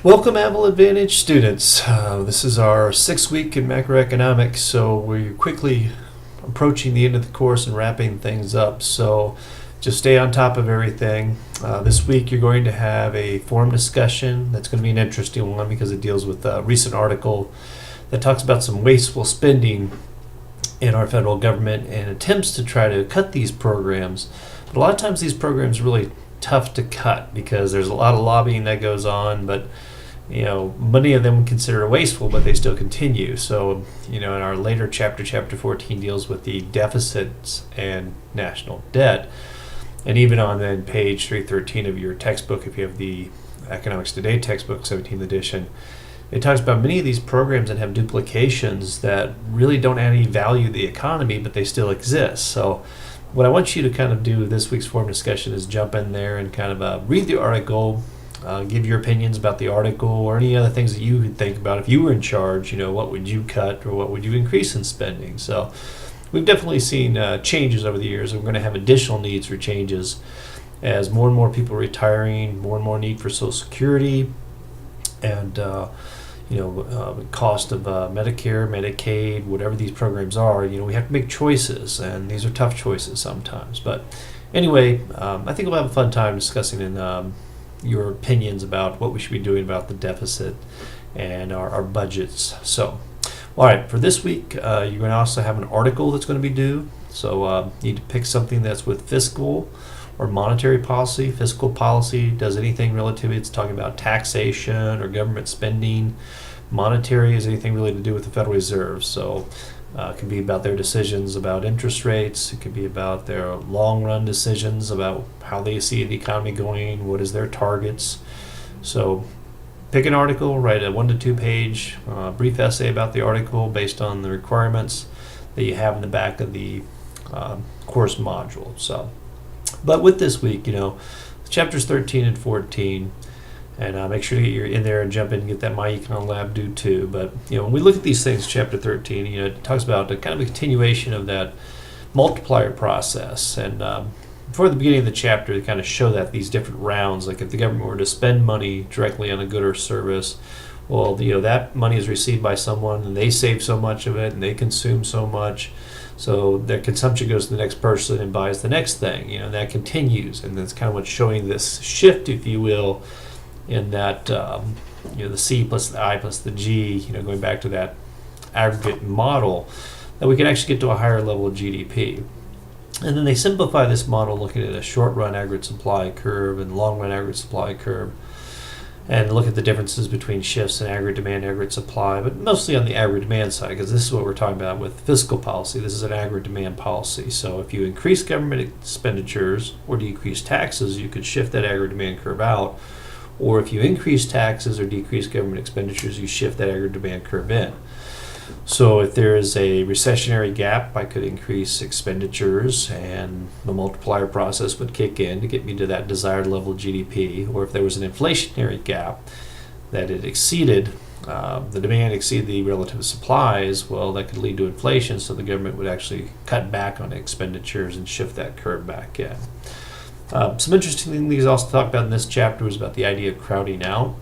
Welcome, Avila Advantage students. This is our 6th week in Macroeconomics, so we're quickly approaching the end of the course and wrapping things up. So just stay on top of everything. This week you're going to have a forum discussion. That's going to be an interesting one because it deals with a recent article that talks about some wasteful spending in our federal government and attempts to try to cut these programs. But a lot of times these programs are really tough to cut because there's a lot of lobbying that goes on, but many of them consider wasteful, but they still continue. So, in our later chapter 14 deals with the deficits and national debt. And even on then page 313 of your textbook, if you have the Economics Today textbook, 17th edition, it talks about many of these programs that have duplications that really don't add any value to the economy, but they still exist. So what I want you to kind of do this week's forum discussion is jump in there and kind of read the article, give your opinions about the article or any other things that you could think about. If you were in charge, what would you cut or what would you increase in spending? So we've definitely seen changes over the years, and we're going to have additional needs for changes as more and more people are retiring, more and more need for Social Security, and cost of Medicare, Medicaid, whatever these programs are. We have to make choices, and these are tough choices sometimes. But anyway, I think we'll have a fun time discussing your opinions about what we should be doing about the deficit and our budgets. So, all right, for this week, you're going to also have an article that's going to be due. So you need to pick something that's with fiscal or monetary policy. Fiscal policy does anything relative. It's talking about taxation or government spending. Monetary is anything really to do with the Federal Reserve. So it could be about their decisions about interest rates. It could be about their long-run decisions about how they see the economy going, what is their targets. So pick an article, write a 1 to 2 page brief essay about the article based on the requirements that you have in the back of the course module. So, but with this week, chapters 13 and 14, and make sure that you're in there and jump in and get that My Econ Lab due too. But when we look at these things, chapter 13, it talks about a kind of a continuation of that multiplier process. And before the beginning of the chapter, they kind of show that these different rounds, like if the government were to spend money directly on a good or service, well, that money is received by someone, and they save so much of it, and they consume so much. So their consumption goes to the next person and buys the next thing, and that continues. And that's kind of what's showing this shift, if you will, in that, the C plus the I plus the G, going back to that aggregate model, that we can actually get to a higher level of GDP. And then they simplify this model looking at a short-run aggregate supply curve and long-run aggregate supply curve, and look at the differences between shifts in aggregate demand, aggregate supply, but mostly on the aggregate demand side, because this is what we're talking about with fiscal policy. This is an aggregate demand policy. So if you increase government expenditures or decrease taxes, you could shift that aggregate demand curve out. Or if you increase taxes or decrease government expenditures, you shift that aggregate demand curve in. So if there is a recessionary gap, I could increase expenditures and the multiplier process would kick in to get me to that desired level of GDP. Or if there was an inflationary gap that it exceeded, the demand exceeded the relative supplies, well, that could lead to inflation, so the government would actually cut back on expenditures and shift that curve back in. Some interesting things also talked about in this chapter was about the idea of crowding out.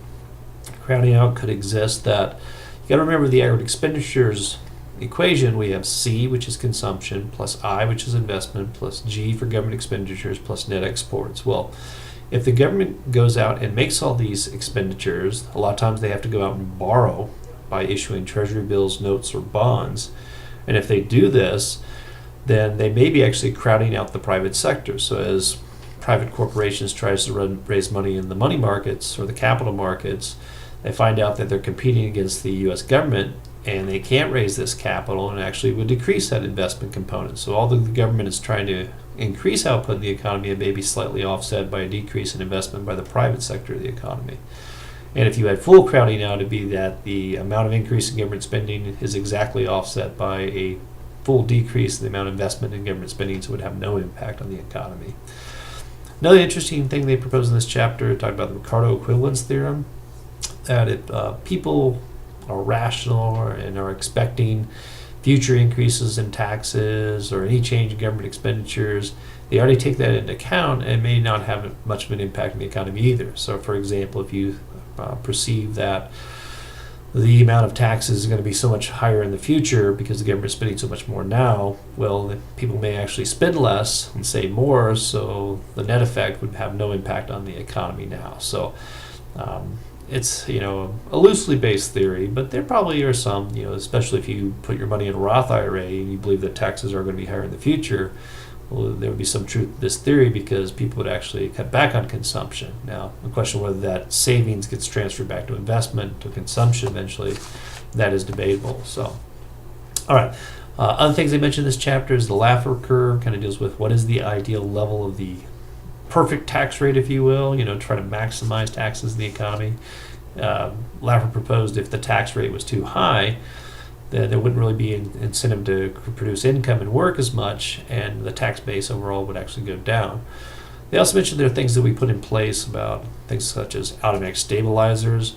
Crowding out could exist that you got to remember the aggregate expenditures equation. We have C, which is consumption, plus I, which is investment, plus G for government expenditures, plus net exports. Well, if the government goes out and makes all these expenditures, a lot of times they have to go out and borrow by issuing treasury bills, notes, or bonds. And if they do this, then they may be actually crowding out the private sector. So as private corporations tries to raise money in the money markets or the capital markets, they find out that they're competing against the U.S. government, and they can't raise this capital, and actually would decrease that investment component. So although the government is trying to increase output in the economy, it may be slightly offset by a decrease in investment by the private sector of the economy. And if you had full crowding out, it'd be that the amount of increase in government spending is exactly offset by a full decrease in the amount of investment in government spending, so it would have no impact on the economy. Another interesting thing they propose in this chapter, talk about the Ricardo equivalence theorem, that if people are rational and are expecting future increases in taxes or any change in government expenditures, they already take that into account and may not have much of an impact on the economy either. So for example, if you perceive that the amount of taxes is going to be so much higher in the future because the government's spending so much more now, well, people may actually spend less and save more, so the net effect would have no impact on the economy now. So it's, a loosely based theory, but there probably are some, especially if you put your money in a Roth IRA and you believe that taxes are going to be higher in the future. Well, there would be some truth to this theory because people would actually cut back on consumption. Now, the question whether that savings gets transferred back to investment, to consumption eventually, that is debatable. So, all right. Other things I mentioned in this chapter is the Laffer curve, kind of deals with what is the ideal level of the perfect tax rate, if you will, try to maximize taxes in the economy. Laffer proposed if the tax rate was too high, there wouldn't really be an incentive to produce income and work as much, and the tax base overall would actually go down. They also mentioned there are things that we put in place about things such as automatic stabilizers.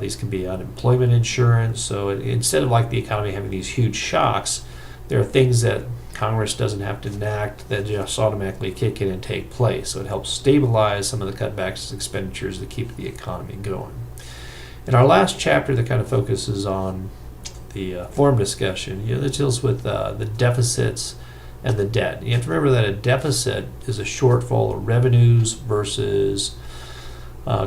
These can be unemployment insurance. So instead of like the economy having these huge shocks, there are things that Congress doesn't have to enact that just automatically kick in and take place. So it helps stabilize some of the cutbacks in expenditures to keep the economy going. In our last chapter that kind of focuses on the forum discussion, that deals with the deficits and the debt. You have to remember that a deficit is a shortfall of revenues versus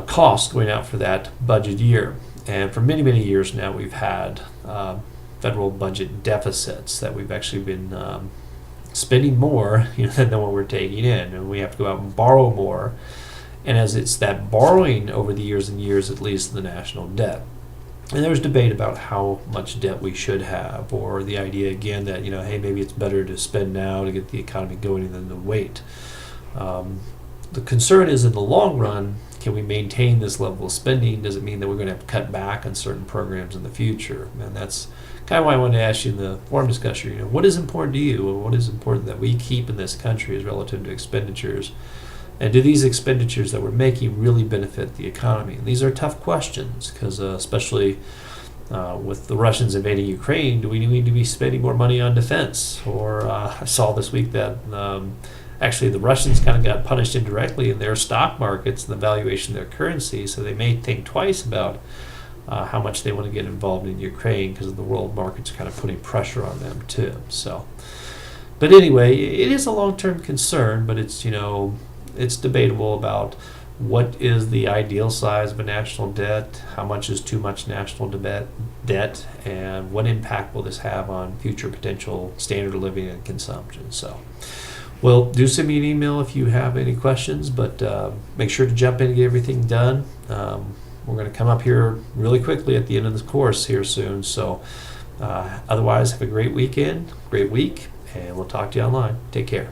costs going out for that budget year. And for many, many years now, we've had federal budget deficits that we've actually been spending more than what we're taking in, and we have to go out and borrow more. And as it's that borrowing over the years and years, it leads to the national debt. And there's debate about how much debt we should have, or the idea again that, hey, maybe it's better to spend now to get the economy going than to wait. The concern is in the long run, can we maintain this level of spending? Does it mean that we're going to have to cut back on certain programs in the future? And that's kind of why I wanted to ask you in the forum discussion, what is important to you, and what is important that we keep in this country as relative to expenditures? And do these expenditures that we're making really benefit the economy? And these are tough questions because especially with the Russians invading Ukraine, do we need to be spending more money on defense? Or I saw this week that actually the Russians kind of got punished indirectly in their stock markets and the valuation of their currency, so they may think twice about how much they want to get involved in Ukraine because the world markets are kind of putting pressure on them too. So, but anyway, it is a long-term concern, but it's debatable about what is the ideal size of a national debt, how much is too much national debt, and what impact will this have on future potential standard of living and consumption. So, well, do send me an email if you have any questions, but make sure to jump in and get everything done. We're going to come up here really quickly at the end of this course here soon. So otherwise, have a great weekend, great week, and we'll talk to you online. Take care.